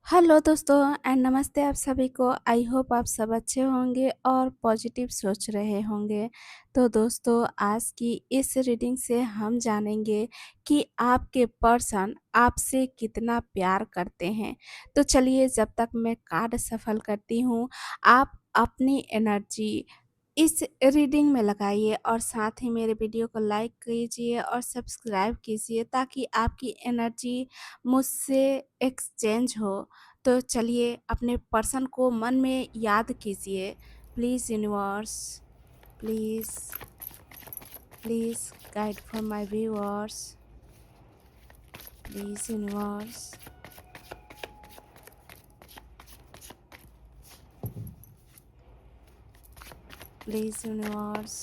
Hello दोस्तों and नमस्ते आप सभी को। आई होप आप सब अच्छे होंगे और पॉजिटिव सोच रहे होंगे। तो दोस्तों आज की इस रीडिंग से हम जानेंगे कि आपके पर्सन आपसे कितना प्यार करते हैं। तो चलिए जब तक मैं कार्ड सफल करती हूँ, आप अपनी एनर्जी इस रीडिंग में लगाइए और साथ ही मेरे वीडियो को लाइक कीजिए और सब्सक्राइब कीजिए ताकि आपकी एनर्जी मुझसे एक्सचेंज हो। तो चलिए अपने पर्सन को मन में याद कीजिए। Please universe, please please guide for my viewers. Please universe, please universe,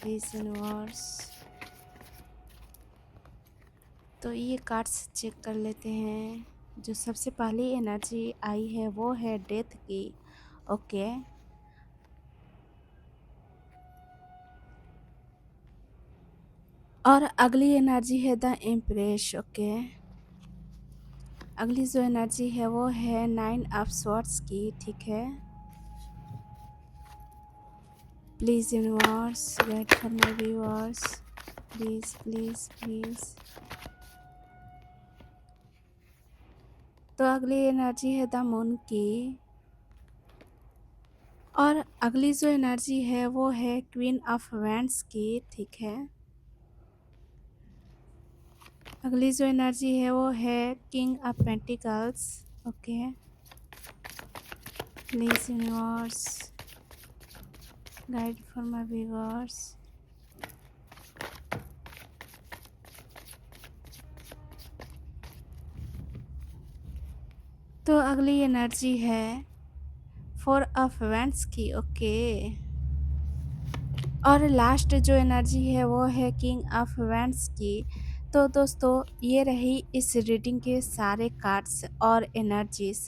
please universe. तो ये कार्ड्स चेक कर लेते हैं। जो सबसे पहली एनर्जी आई है वो है डेथ की। ओके। और अगली एनर्जी है द इम्प्रेस। ओके। अगली जो एनर्जी है वो है 9 ऑफ स्वॉर्ड्स की। ठीक है। Please universe guide for my viewers. Please please please. तो अगली एनर्जी है द मून की। और अगली जो एनर्जी है वो है क्वीन ऑफ वैंड्स की। ठीक है। अगली जो एनर्जी है वो है king of pentacles. Okay. Please universe guide for my viewers. तो अगली एनर्जी है फोर ऑफ वैंड्स की। ओके। और लास्ट जो एनर्जी है वो है किंग ऑफ वैंड्स की। तो दोस्तों ये रही इस रीडिंग के सारे कार्ड्स और एनर्जीज।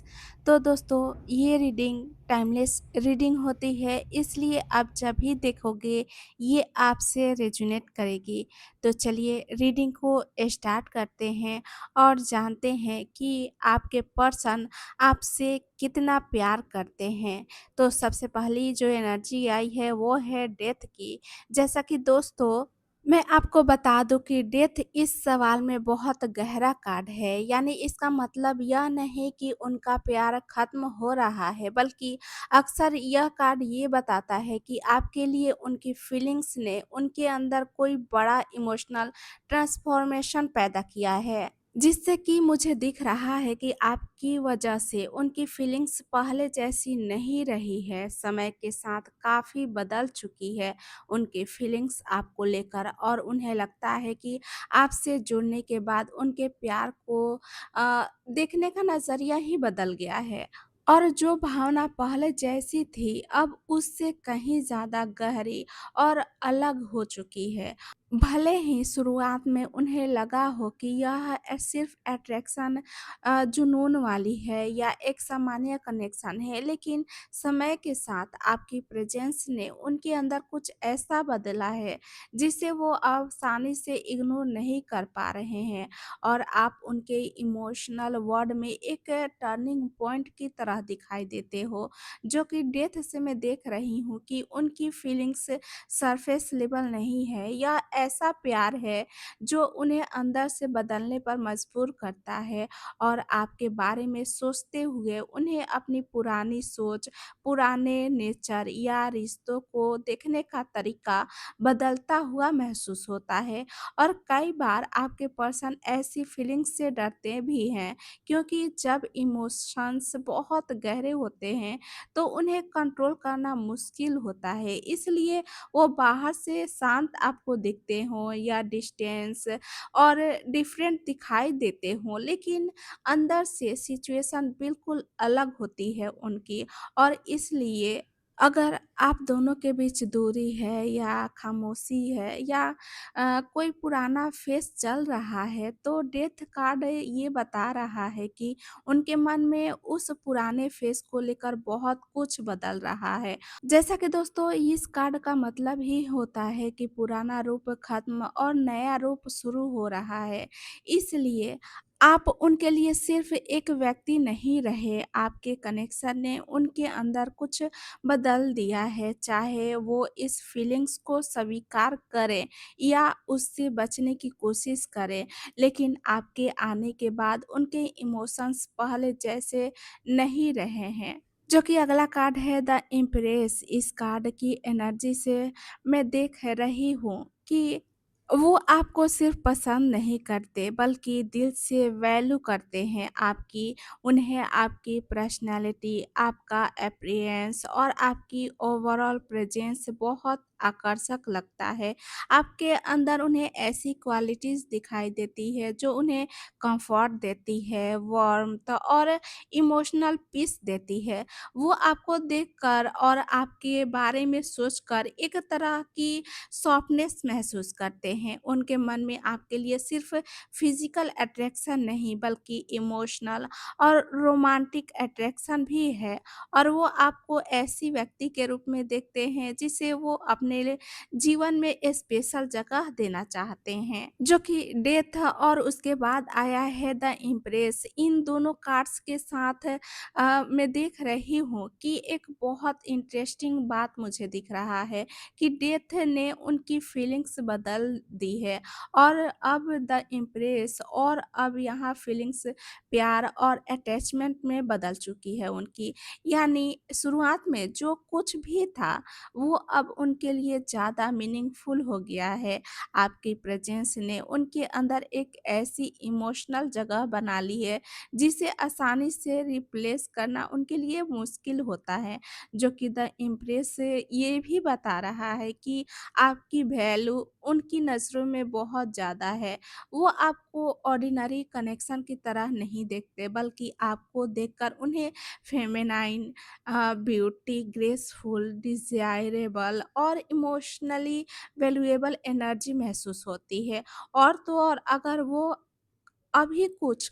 तो दोस्तों ये रीडिंग टाइमलेस रीडिंग होती है, इसलिए आप जब भी देखोगे ये आपसे रेजोनेट करेगी। तो चलिए रीडिंग को स्टार्ट करते हैं और जानते हैं कि आपके पर्सन आपसे कितना प्यार करते हैं। तो सबसे पहली जो एनर्जी आई है वो है डेथ की। जैसा कि दोस्तों मैं आपको बता दूं कि डेथ इस सवाल में बहुत गहरा कार्ड है। यानी इसका मतलब यह नहीं कि उनका प्यार खत्म हो रहा है, बल्कि अक्सर यह कार्ड ये बताता है कि आपके लिए उनकी फीलिंग्स ने उनके अंदर कोई बड़ा इमोशनल ट्रांसफॉर्मेशन पैदा किया है, जिससे कि मुझे दिख रहा है कि आपकी वजह से उनकी फीलिंग्स पहले जैसी नहीं रही है। समय के साथ काफ़ी बदल चुकी है उनकी फीलिंग्स आपको लेकर, और उन्हें लगता है कि आपसे जुड़ने के बाद उनके प्यार को देखने का नज़रिया ही बदल गया है। और जो भावना पहले जैसी थी अब उससे कहीं ज़्यादा गहरी और अलग हो चुकी है। भले ही शुरुआत में उन्हें लगा हो कि यह सिर्फ अट्रैक्शन जुनून वाली है या एक सामान्य कनेक्शन है, लेकिन समय के साथ आपकी प्रेजेंस ने उनके अंदर कुछ ऐसा बदला है जिसे वो आसानी से इग्नोर नहीं कर पा रहे हैं। और आप उनके इमोशनल वर्ल्ड में एक टर्निंग पॉइंट की तरह दिखाई देते हो, जो कि डेथ से मैं देख रही हूँ कि उनकी फीलिंग्स सरफेस लेवल नहीं है। यह ऐसा प्यार है जो उन्हें अंदर से बदलने पर मजबूर करता है, और आपके बारे में सोचते हुए उन्हें अपनी पुरानी सोच, पुराने नेचर या रिश्तों को देखने का तरीका बदलता हुआ महसूस होता है। और कई बार आपके पर्सन ऐसी फीलिंग्स से डरते भी हैं, क्योंकि जब इमोशंस बहुत गहरे होते हैं तो उन्हें कंट्रोल करना मुश्किल होता है। इसलिए वो बाहर से शांत आपको दिखते हों या डिस्टेंस और डिफरेंट दिखाई देते हों, लेकिन अंदर से सिचुएशन बिल्कुल अलग होती है उनकी। और इसलिए अगर आप दोनों के बीच दूरी है या खामोशी है या कोई पुराना फेस चल रहा है, तो डेथ कार्ड ये बता रहा है कि उनके मन में उस पुराने फेस को लेकर बहुत कुछ बदल रहा है। जैसा कि दोस्तों इस कार्ड का मतलब ही होता है कि पुराना रूप खत्म और नया रूप शुरू हो रहा है। इसलिए आप उनके लिए सिर्फ़ एक व्यक्ति नहीं रहे, आपके कनेक्शन ने उनके अंदर कुछ बदल दिया है, चाहे वो इस फीलिंग्स को स्वीकार करें या उससे बचने की कोशिश करें। लेकिन आपके आने के बाद उनके इमोशंस पहले जैसे नहीं रहे हैं। जो कि अगला कार्ड है द इम्प्रेस। इस कार्ड की एनर्जी से मैं देख रही हूँ कि वो आपको सिर्फ पसंद नहीं करते बल्कि दिल से वैल्यू करते हैं आपकी। उन्हें आपकी पर्सनैलिटी, आपका अपीयरेंस और आपकी ओवरऑल प्रेज़ेंस बहुत आकर्षक लगता है। आपके अंदर उन्हें ऐसी क्वालिटीज़ दिखाई देती है जो उन्हें कम्फ़र्ट देती है, वार्मथ और इमोशनल पीस देती है। वो आपको देखकर और आपके बारे में सोचकर एक तरह की सॉफ्टनेस महसूस करते हैं। उनके मन में आपके लिए सिर्फ़ फ़िज़िकल अट्रैक्शन नहीं बल्कि इमोशनल और रोमांटिक अट्रैक्शन भी है और वो आपको ऐसी व्यक्ति के रूप में देखते हैं जिसे वो अपने लिए जीवन में स्पेशल जगह देना चाहते हैं। जो कि डेथ और उसके बाद आया है द इम्प्रेस। इन दोनों कार्ड्स के साथ मैं देख रही हूँ कि एक बहुत इंटरेस्टिंग बात मुझे दिख रहा है कि डेथ ने उनकी फीलिंग्स बदल दी है और अब द इम्प्रेस और अब यहाँ फीलिंग्स प्यार और अटैचमेंट में बदल चुकी है उनकी। यानी शुरुआत में जो कुछ भी था, वो अब उनके लिए ज़्यादा मीनिंगफुल हो गया है। आपकी प्रेज़ेंस ने उनके अंदर एक ऐसी इमोशनल जगह बना ली है जिसे आसानी से रिप्लेस करना उनके लिए मुश्किल होता है। जो कि द इम्प्रेस ये भी बता रहा है कि आपकी वैल्यू उनकी नज़रों में बहुत ज़्यादा है। वो आपको ऑर्डिनरी कनेक्शन की तरह नहीं देखते बल्कि आपको देखकर उन्हें फेमिनाइन, ब्यूटी, ग्रेसफुल, डिज़ायरेबल और इमोशनली वैल्यूएबल एनर्जी महसूस होती है। और तो और अगर वो अभी कुछ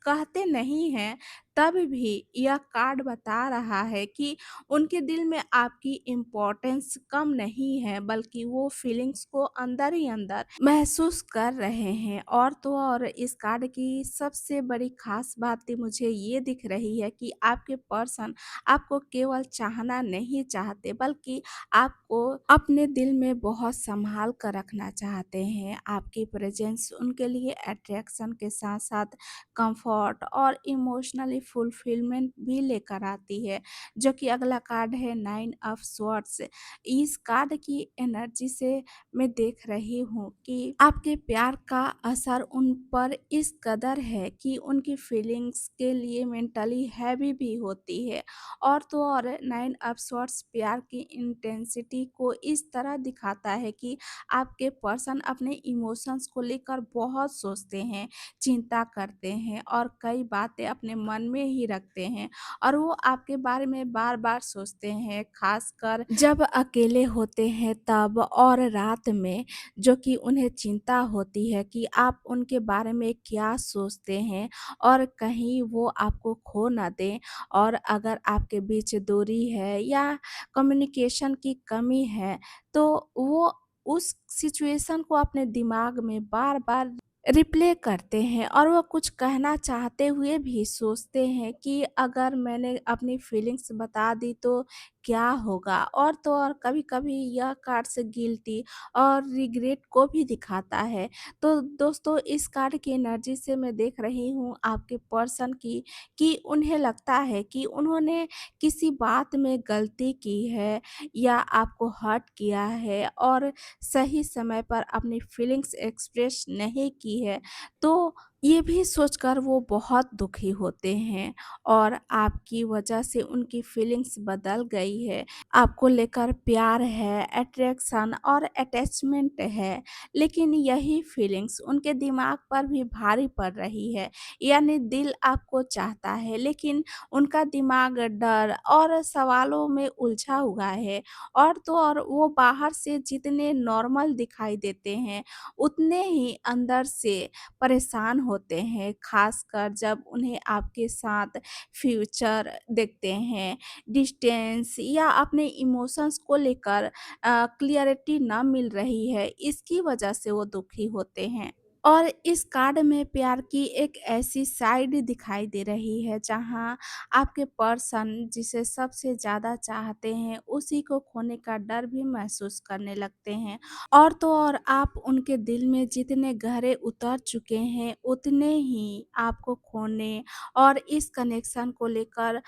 कहते नहीं हैं, तब भी यह कार्ड बता रहा है कि उनके दिल में आपकी इम्पोर्टेंस कम नहीं है, बल्कि वो फीलिंग्स को अंदर ही अंदर महसूस कर रहे हैं। और तो और इस कार्ड की सबसे बड़ी ख़ास बात मुझे ये दिख रही है कि आपके पर्सन आपको केवल चाहना नहीं चाहते, बल्कि आपको अपने दिल में बहुत सँभाल कर रखना चाहते हैं। आपकी प्रेज़ेंस उनके लिए अट्रैक्शन के साथ-साथ कम्फ़र्ट और इमोशनली फुलफ़िलमेंट भी लेकर आती है। जो कि अगला कार्ड है 9 ऑफ स्वॉर्ड्स। इस कार्ड की एनर्जी से मैं देख रही हूँ कि आपके प्यार का असर उन पर इस कदर है कि उनकी फीलिंग्स के लिए मेंटली हैवी भी होती है। और तो और 9 ऑफ स्वॉर्ड्स प्यार की इंटेंसिटी को इस तरह दिखाता है कि आपके पर्सन अपने इमोशंस को लेकर बहुत सोचते हैं, चिंता करते हैं और कई बातें अपने मन में ही रखते हैं और वो आपके बारे में बार-बार सोचते हैं, खासकर जब अकेले होते हैं तब और रात में। जो कि उन्हें चिंता होती है कि आप उनके बारे में क्या सोचते हैं और कहीं वो आपको खो ना दें। और अगर आपके बीच दूरी है या कम्युनिकेशन की कमी है, तो वो उस सिचुएशन को अपने दिमाग में बार-बार रिप्ले करते हैं और वो कुछ कहना चाहते हुए भी सोचते हैं कि अगर मैंने अपनी फीलिंग्स बता दी तो क्या होगा? और तो और कभी-कभी यह कार्ड्स गिल्टी और रिग्रेट को भी दिखाता है। तो दोस्तों इस कार्ड की एनर्जी से मैं देख रही हूँ आपके पर्सन की कि उन्हें लगता है कि उन्होंने किसी बात में गलती की है या आपको हर्ट किया है और सही समय पर अपनी फीलिंग्स एक्सप्रेस नहीं की है। तो ये भी सोचकर वो बहुत दुखी होते हैं और आपकी वजह से उनकी फीलिंग्स बदल गई है। आपको लेकर प्यार है, अट्रैक्शन और अटैचमेंट है, लेकिन यही फीलिंग्स उनके दिमाग पर भी भारी पड़ रही है। यानी दिल आपको चाहता है, लेकिन उनका दिमाग डर और सवालों में उलझा हुआ है। और तो और वो बाहर से जितने नॉर्मल दिखाई देते हैं, उतने ही अंदर से परेशान होते हैं, खासकर जब उन्हें आपके साथ फ्यूचर देखते हैं। डिस्टेंस या अपने इमोशंस को लेकर क्लियरिटी ना मिल रही है, इसकी वजह से वो दुखी होते हैं। और इस कार्ड में प्यार की एक ऐसी साइड दिखाई दे रही है जहाँ आपके पर्सन जिसे सबसे ज़्यादा चाहते हैं, उसी को खोने का डर भी महसूस करने लगते हैं। और तो और आप उनके दिल में जितने गहरे उतर चुके हैं, उतने ही आपको खोने और इस कनेक्शन को लेकर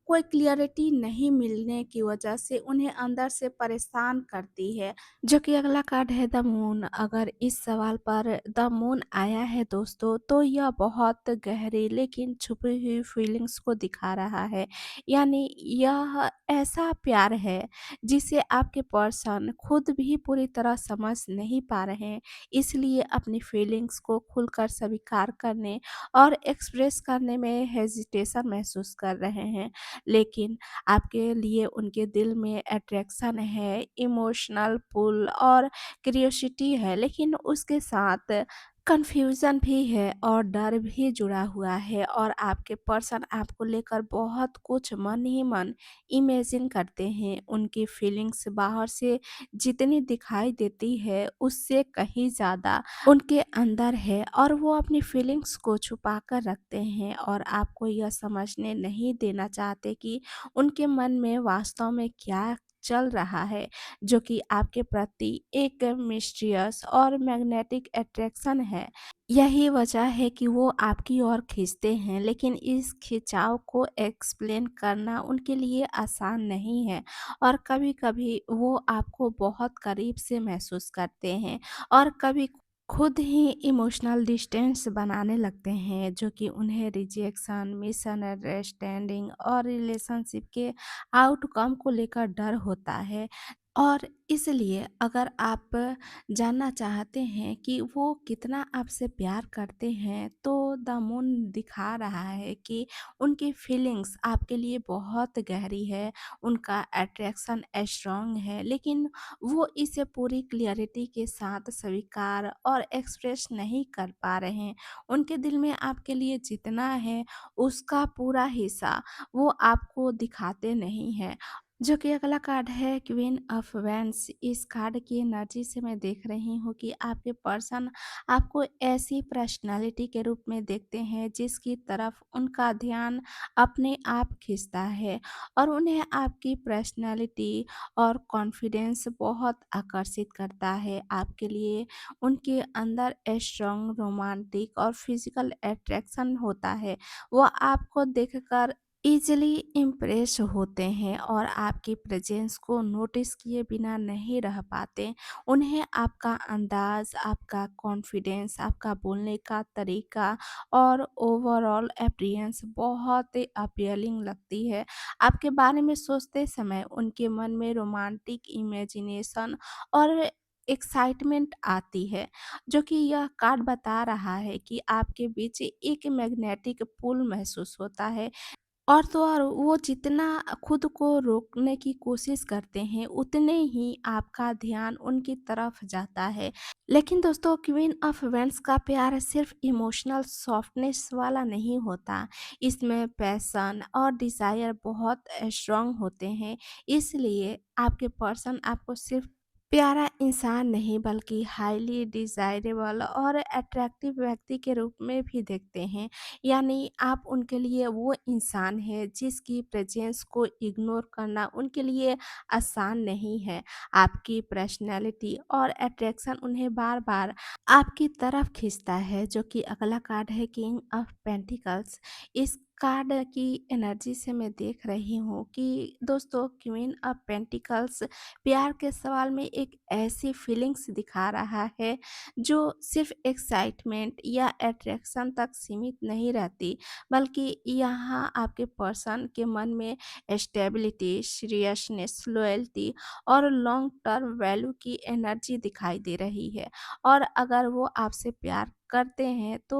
कोई क्लियरिटी नहीं मिलने की वजह से उन्हें अंदर से परेशान करती है। जो कि अगला कार्ड है द मून। अगर इस सवाल पर द मून आया है दोस्तों, तो यह बहुत गहरी लेकिन छुपी हुई फीलिंग्स को दिखा रहा है। यानी यह ऐसा प्यार है जिसे आपके पर्सन खुद भी पूरी तरह समझ नहीं पा रहे हैं, इसलिए अपनी फीलिंग्स को खुलकर स्वीकार करने और एक्सप्रेस करने में हेजिटेशन महसूस कर रहे हैं। लेकिन आपके लिए उनके दिल में अट्रैक्शन है, इमोशनल पुल और क्यूरियोसिटी है, लेकिन उसके साथ कन्फ्यूज़न भी है और डर भी जुड़ा हुआ है। और आपके पर्सन आपको लेकर बहुत कुछ मन ही मन इमेजिन करते हैं। उनकी फीलिंग्स बाहर से जितनी दिखाई देती है, उससे कहीं ज़्यादा उनके अंदर है और वो अपनी फीलिंग्स को छुपा कर रखते हैं और आपको यह समझने नहीं देना चाहते कि उनके मन में वास्तव में क्या चल रहा है, जो कि आपके प्रति एक मिस्टीरियस और मैग्नेटिक अट्रैक्शन है। यही वजह है कि वो आपकी ओर खींचते हैं, लेकिन इस खिंचाव को एक्सप्लेन करना उनके लिए आसान नहीं है। और कभी-कभी वो आपको बहुत करीब से महसूस करते हैं और कभी खुद ही इमोशनल डिस्टेंस बनाने लगते हैं, जो कि उन्हें रिजेक्शन, मिसअंडरस्टैंडिंग और रिलेशनशिप के आउटकम को लेकर डर होता है। और इसलिए अगर आप जानना चाहते हैं कि वो कितना आपसे प्यार करते हैं, तो द मून दिखा रहा है कि उनकी फीलिंग्स आपके लिए बहुत गहरी है, उनका अट्रैक्शन स्ट्रॉन्ग है, लेकिन वो इसे पूरी क्लियरिटी के साथ स्वीकार और एक्सप्रेस नहीं कर पा रहे हैं। उनके दिल में आपके लिए जितना है, उसका पूरा हिस्सा वो आपको दिखाते नहीं हैं। जो कि अगला कार्ड है क्वीन ऑफ वैंड्स। इस कार्ड की एनर्जी से मैं देख रही हूँ कि आपके पर्सन आपको ऐसी पर्सनालिटी के रूप में देखते हैं जिसकी तरफ उनका ध्यान अपने आप खींचता है और उन्हें आपकी पर्सनालिटी और कॉन्फिडेंस बहुत आकर्षित करता है। आपके लिए उनके अंदर स्ट्रॉन्ग रोमांटिक और फिजिकल अट्रैक्शन होता है। वो आपको देखकर ईज़िली इम्प्रेस होते हैं और आपकी प्रेजेंस को नोटिस किए बिना नहीं रह पाते। उन्हें आपका अंदाज़, आपका कॉन्फिडेंस, आपका बोलने का तरीका और ओवरऑल अपीयरेंस बहुत ही अपीलिंग लगती है। आपके बारे में सोचते समय उनके मन में रोमांटिक इमेजिनेशन और एक्साइटमेंट आती है, जो कि यह कार्ड बता रहा है कि आपके बीच एक मैग्नेटिक पुल महसूस होता है। और तो और वो जितना खुद को रोकने की कोशिश करते हैं, उतने ही आपका ध्यान उनकी तरफ जाता है। लेकिन दोस्तों, क्वीन ऑफ वेंस का प्यार सिर्फ इमोशनल सॉफ्टनेस वाला नहीं होता। इसमें पैशन और डिज़ायर बहुत स्ट्रॉन्ग होते हैं। इसलिए आपके पर्सन आपको सिर्फ प्यारा इंसान नहीं, बल्कि हाईली डिज़ायरेबल और अट्रैक्टिव व्यक्ति के रूप में भी देखते हैं। यानी आप उनके लिए वो इंसान है जिसकी प्रेजेंस को इग्नोर करना उनके लिए आसान नहीं है। आपकी पर्सनैलिटी और अट्रैक्शन उन्हें बार-बार आपकी तरफ खींचता है, जो कि अगला कार्ड है किंग ऑफ पेंटिकल्स। इस कार्ड की एनर्जी से मैं देख रही हूँ कि दोस्तों क्वीन ऑफ पेंटिकल्स प्यार के सवाल में एक ऐसी फीलिंग्स दिखा रहा है जो सिर्फ एक्साइटमेंट या अट्रैक्शन तक सीमित नहीं रहती, बल्कि यहाँ आपके पर्सन के मन में स्टेबिलिटी, सीरियसनेस, लॉयल्टी और लॉन्ग टर्म वैल्यू की एनर्जी दिखाई दे रही है। और अगर वो आपसे प्यार करते हैं तो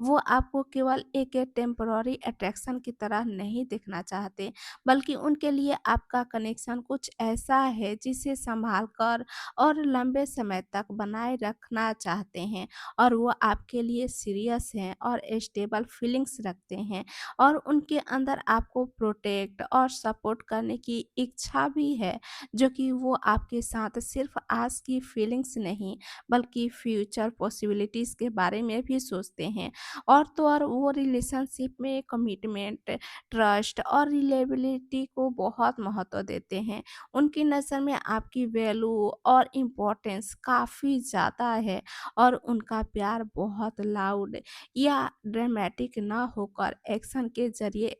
वो आपको केवल एक टेम्पररी अट्रैक्शन की तरह नहीं देखना चाहते, बल्कि उनके लिए आपका कनेक्शन कुछ ऐसा है जिसे संभाल कर और लंबे समय तक बनाए रखना चाहते हैं। और वो आपके लिए सीरियस हैं और स्टेबल फीलिंग्स रखते हैं, और उनके अंदर आपको प्रोटेक्ट और सपोर्ट करने की इच्छा भी है, जो कि वो आपके साथ सिर्फ आज की फीलिंग्स नहीं, बल्कि फ्यूचर पॉसिबिलिटीज़ के बारे में भी सोचते हैं। और तो और वो रिलेशनशिप में कमिटमेंट, ट्रस्ट और रिलायबिलिटी को बहुत महत्व देते हैं। उनकी नज़र में आपकी वैल्यू और इम्पोर्टेंस काफ़ी ज़्यादा है, और उनका प्यार बहुत लाउड या ड्रामेटिक ना होकर एक्शन के ज़रिए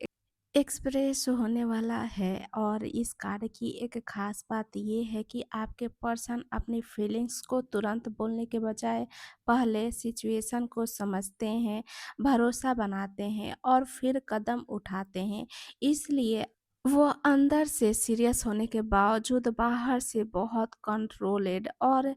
एक्सप्रेस होने वाला है। और इस कार्ड की एक खास बात ये है कि आपके पर्सन अपनी फीलिंग्स को तुरंत बोलने के बजाय पहले सिचुएशन को समझते हैं, भरोसा बनाते हैं और फिर कदम उठाते हैं। इसलिए वो अंदर से सीरियस होने के बावजूद बाहर से बहुत कंट्रोल्ड और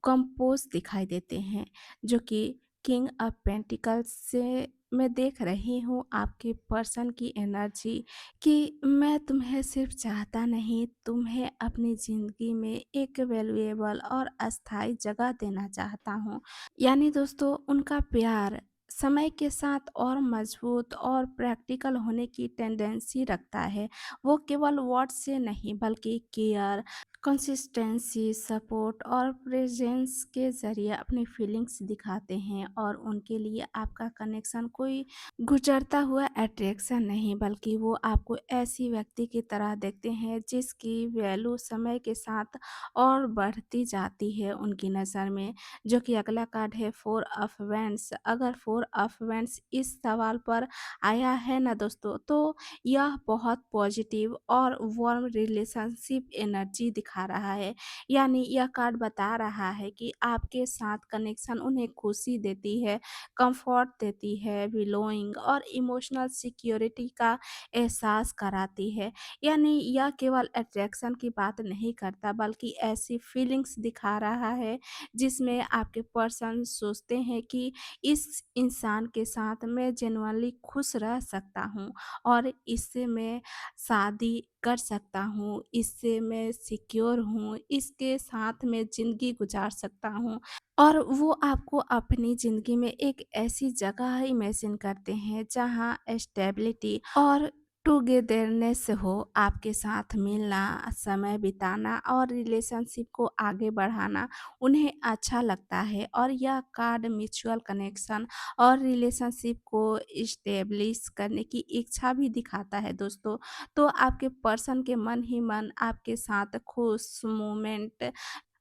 कंपोज दिखाई देते हैं, जो कि किंग ऑफ पेंटिकल्स से मैं देख रही हूँ आपके पर्सन की एनर्जी कि मैं तुम्हें सिर्फ चाहता नहीं, तुम्हें अपनी ज़िंदगी में एक वैल्यूएबल और अस्थायी जगह देना चाहता हूँ। यानी दोस्तों उनका प्यार समय के साथ और मजबूत और प्रैक्टिकल होने की टेंडेंसी रखता है। वो केवल वर्ड से नहीं, बल्कि केयर, कंसिस्टेंसी, सपोर्ट और प्रेजेंस के ज़रिए अपनी फीलिंग्स दिखाते हैं। और उनके लिए आपका कनेक्शन कोई गुजरता हुआ अट्रैक्शन नहीं, बल्कि वो आपको ऐसी व्यक्ति की तरह देखते हैं जिसकी वैल्यू समय के साथ और बढ़ती जाती है उनकी नज़र में। जो कि अगला कार्ड है फोर ऑफ वैंड्स। अगर फोर ऑफ वैंड्स इस सवाल पर आया है ना दोस्तों, तो यह बहुत पॉजिटिव और वार्म रिलेशनशिप एनर्जी दिखा रहा है। यानी यह कार्ड बता रहा है कि आपके साथ कनेक्शन उन्हें खुशी देती है, कंफर्ट देती है, बिलोइंग और इमोशनल सिक्योरिटी का एहसास कराती है। यानी यह केवल अट्रैक्शन की बात नहीं करता, बल्कि ऐसी फीलिंग्स दिखा रहा है जिसमें आपके पर्सन सोचते हैं कि इस इंसान के साथ मैं जेनुइनली खुश रह सकता हूँ, और इससे मैं शादी कर सकता हूँ, इससे मैं सिक्योर हूँ, इसके साथ मैं ज़िंदगी गुज़ार सकता हूँ। और वो आपको अपनी ज़िंदगी में एक ऐसी जगह इमेजिन करते हैं जहाँ स्टेबिलिटी और टुगेदरनेस हो। आपके साथ मिलना, समय बिताना और रिलेशनशिप को आगे बढ़ाना उन्हें अच्छा लगता है। और यह कार्ड म्यूचुअल कनेक्शन और रिलेशनशिप को इस्टेब्लिश करने की इच्छा भी दिखाता है दोस्तों। तो आपके पर्सन के मन ही मन आपके साथ खुश मोमेंट,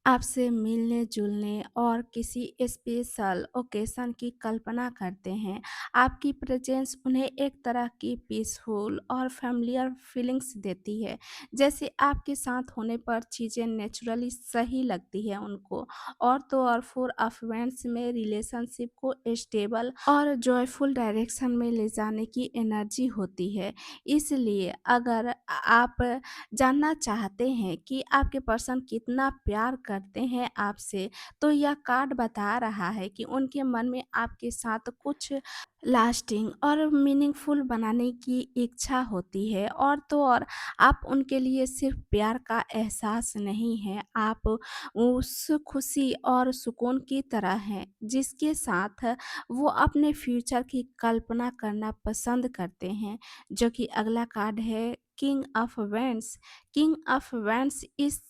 आपसे मिलने-जुलने और किसी स्पेशल ओकेशन की कल्पना करते हैं। आपकी प्रेज़ेंस उन्हें एक तरह की पीसफुल और फ़ैमिलियर फीलिंग्स देती है। जैसे आपके साथ होने पर चीज़ें नेचुरली सही लगती है उनको। और तो और फोर ऑफ वैंड्स में रिलेशनशिप को स्टेबल और जॉयफुल डायरेक्शन में ले जाने की एनर्जी होती है। इसलिए अगर आप जानना चाहते हैं कि आपके पर्सन कितना प्यार करते हैं आपसे, तो यह कार्ड बता रहा है कि उनके मन में आपके साथ कुछ लास्टिंग और मीनिंगफुल बनाने की इच्छा होती है। और तो और आप उनके लिए सिर्फ प्यार का एहसास नहीं है, आप उस खुशी और सुकून की तरह हैं जिसके साथ वो अपने फ्यूचर की कल्पना करना पसंद करते हैं। जो कि अगला कार्ड है king of wands. King of wands इस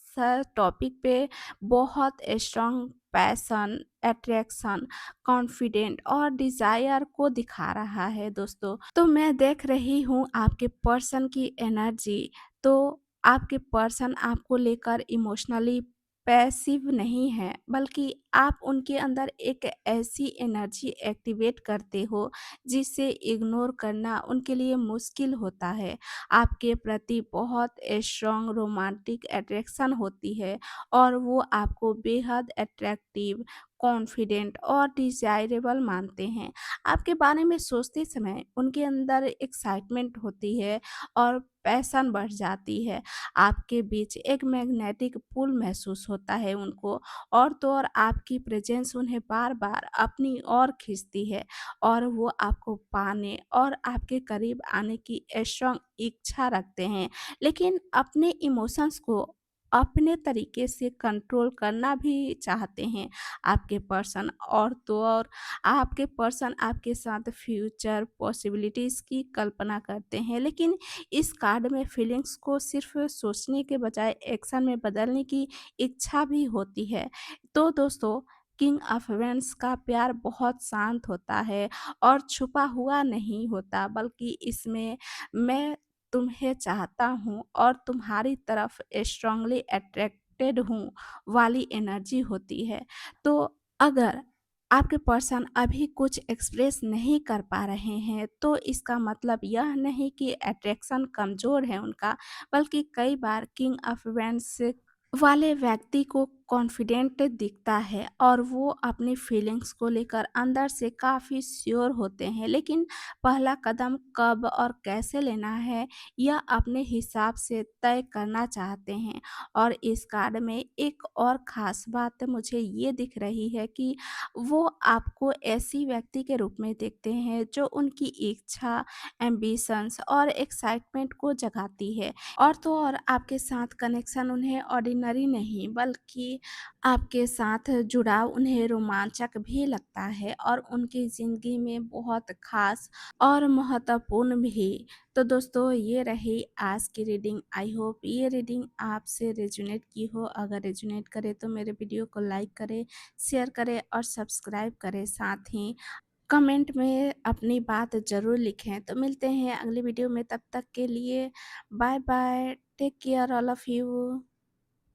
टॉपिक पे बहुत स्ट्रॉन्ग पैशन, अट्रैक्शन, कॉन्फिडेंट और डिज़ायर को दिखा रहा है दोस्तों। तो मैं देख रही हूँ आपके पर्सन की एनर्जी, तो आपके पर्सन आपको लेकर इमोशनली पैसिव नहीं है, बल्कि आप उनके अंदर एक ऐसी एनर्जी एक्टिवेट करते हो जिसे इग्नोर करना उनके लिए मुश्किल होता है। आपके प्रति बहुत स्ट्रॉन्ग रोमांटिक अट्रैक्शन होती है और वो आपको बेहद अट्रैक्टिव, कॉन्फिडेंट और डिज़ायरेबल मानते हैं। आपके बारे में सोचते समय उनके अंदर एक्साइटमेंट होती है और पैशन बढ़ जाती है। आपके बीच एक मैग्नेटिक पुल महसूस होता है उनको, और तो और आपकी प्रेज़ेंस उन्हें बार-बार अपनी ओर खींचती है और वो आपको पाने और आपके करीब आने की स्ट्रॉन्ग इच्छा रखते हैं। लेकिन अपने इमोशंस को अपने तरीके से कंट्रोल करना भी चाहते हैं। आपके पर्सन और तो और आपके पर्सन आपके साथ फ्यूचर पॉसिबिलिटीज़ की कल्पना करते हैं, लेकिन इस कार्ड में फीलिंग्स को सिर्फ सोचने के बजाय एक्शन में बदलने की इच्छा भी होती है। तो दोस्तों, किंग ऑफ वेंस का प्यार बहुत शांत होता है और छुपा हुआ नहीं होता, बल्कि इसमें मैं तुम्हें चाहता हूँ और तुम्हारी तरफ स्ट्रांगली अट्रैक्टेड हूँ वाली एनर्जी होती है। तो अगर आपके पर्सन अभी कुछ एक्सप्रेस नहीं कर पा रहे हैं, तो इसका मतलब यह नहीं कि अट्रैक्शन कमज़ोर है उनका, बल्कि कई बार किंग ऑफ वेंस वाले व्यक्ति को कॉन्फिडेंट दिखता है और वो अपनी फीलिंग्स को लेकर अंदर से काफ़ी श्योर होते हैं, लेकिन पहला कदम कब और कैसे लेना है यह अपने हिसाब से तय करना चाहते हैं। और इस कार्ड में एक और ख़ास बात मुझे ये दिख रही है कि वो आपको ऐसी व्यक्ति के रूप में देखते हैं जो उनकी इच्छा, एम्बिशंस और एक्साइटमेंट को जगाती है। और तो और आपके साथ कनेक्शन उन्हें ऑर्डिनरी नहीं, बल्कि आपके साथ जुड़ाव उन्हें रोमांचक भी लगता है और उनकी ज़िंदगी में बहुत ख़ास और महत्वपूर्ण भी। तो दोस्तों, ये रही आज की रीडिंग। आई होप ये रीडिंग आपसे रेज़ोनेट की हो। अगर रेज़ोनेट करे तो मेरे वीडियो को लाइक करें, शेयर करें और सब्सक्राइब करें। साथ ही कमेंट में अपनी बात ज़रूर लिखें। तो मिलते हैं अगली वीडियो में, तब तक के लिए bye bye, take care all of you.